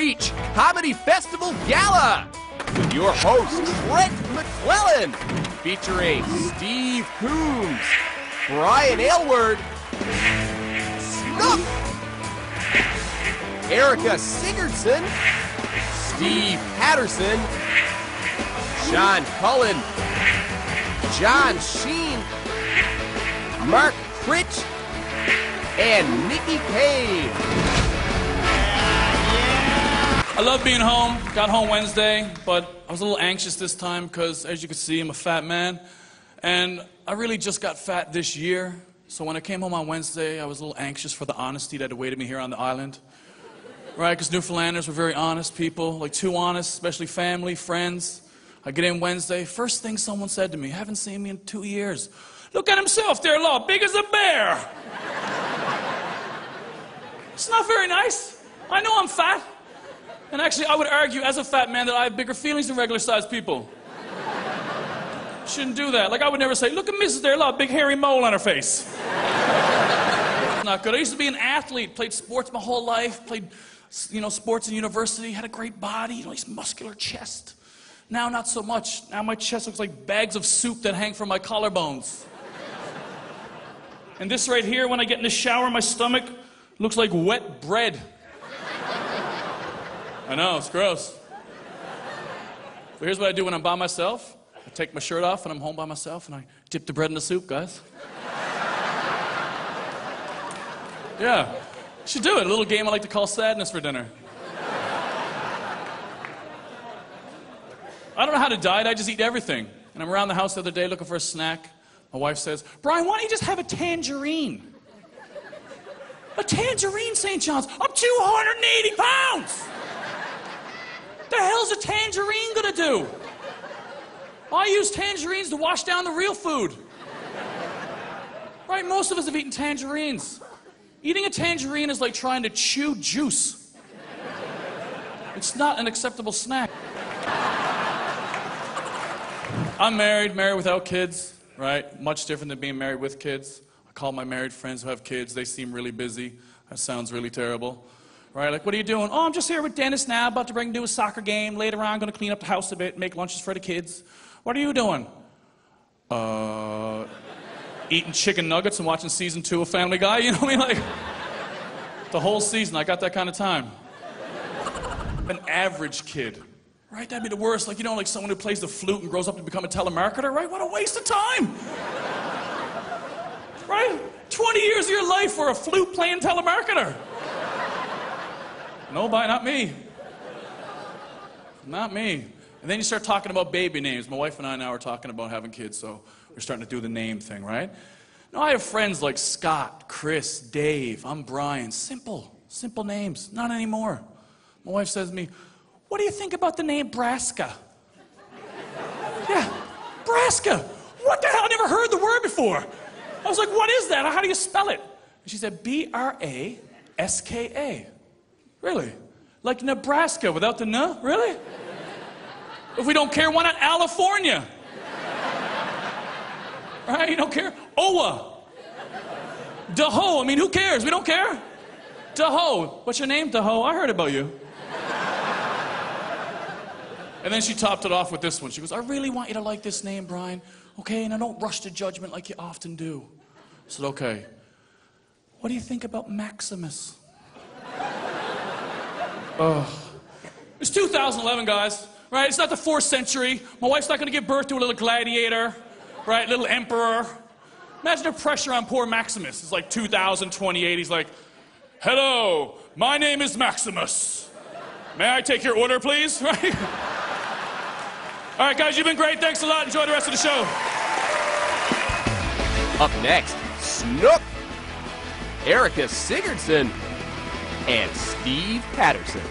Screech Comedy Festival Gala with your host, Trent McClellan, featuring Steve Coombs, Brian Aylward, Snook, Erica Sigurdsson, Steve Patterson, Sean Cullen, John Sheen, Mark Critch, and Nikki Payne. I love being home. Got home Wednesday, but I was a little anxious this time because, as you can see, I'm a fat man. And I really just got fat this year. So when I came home on Wednesday, I was a little anxious for the honesty that awaited me here on the island. Right, because Newfoundlanders were very honest people, like too honest, especially family, friends. I get in Wednesday, first thing someone said to me, haven't seen me in 2 years. Look at himself there, Law, big as a bear. It's not very nice. I know I'm fat. And actually, I would argue as a fat man that I have bigger feelings than regular-sized people. Shouldn't do that. Like, I would never say, look at Mrs. there, Law, big hairy mole on her face. Not good. I used to be an athlete, played sports my whole life, played sports in university, had a great body, nice muscular chest. Now, not so much. Now my chest looks like bags of soup that hang from my collarbones. And this right here, when I get in the shower, my stomach looks like wet bread. I know, it's gross. But here's what I do when I'm by myself. I take my shirt off when I'm home by myself, and I dip the bread in the soup, guys. Yeah, you should do it. A little game I like to call sadness for dinner. I don't know how to diet, I just eat everything. And I'm around the house the other day looking for a snack. My wife says, Brian, why don't you just have a tangerine? A tangerine, St. John's. I'm 280 pounds! The hell's a tangerine gonna do? I use tangerines to wash down the real food. Right, most of us have eaten tangerines. Eating a tangerine is like trying to chew juice. It's not an acceptable snack. I'm married without kids, right? Much different than being married with kids. I call my married friends who have kids. They seem really busy. That sounds really terrible. Right? Like, what are you doing? Oh, I'm just here with Dennis now, about to bring him to a soccer game. Later on, I'm going to clean up the house a bit, make lunches for the kids. What are you doing? Eating chicken nuggets and watching season 2 of Family Guy. You know what I mean? Like, the whole season, I got that kind of time. An average kid. Right? That'd be the worst. Like, like someone who plays the flute and grows up to become a telemarketer, right? What a waste of time. Right? 20 years of your life for a flute-playing telemarketer. Nobody, not me. Not me. And then you start talking about baby names. My wife and I now are talking about having kids, so we're starting to do the name thing, right? Now, I have friends like Scott, Chris, Dave, I'm Brian. Simple names. Not anymore. My wife says to me, what do you think about the name Braska? Yeah, Braska. What the hell? I never heard the word before. I was like, what is that? How do you spell it? And she said, B-R-A-S-K-A. Really? Like Nebraska without the N? Really? If we don't care, why not California? Right? You don't care? Owa. Daho. I mean, who cares? We don't care. Daho. What's your name? Daho. I heard about you. And then she topped it off with this one. She goes, I really want you to like this name, Brian. Okay, now don't rush to judgment like you often do. I said, okay. What do you think about Maximus? It's 2011, guys. Right? It's not the 4th century. My wife's not going to give birth to a little gladiator. Right? Little emperor. Imagine the pressure on poor Maximus. It's like 2028. He's like, hello, my name is Maximus. May I take your order, please? Right? All right, guys, you've been great. Thanks a lot. Enjoy the rest of the show. Up next, Snook, Erica Sigurdsson, and Steve Patterson.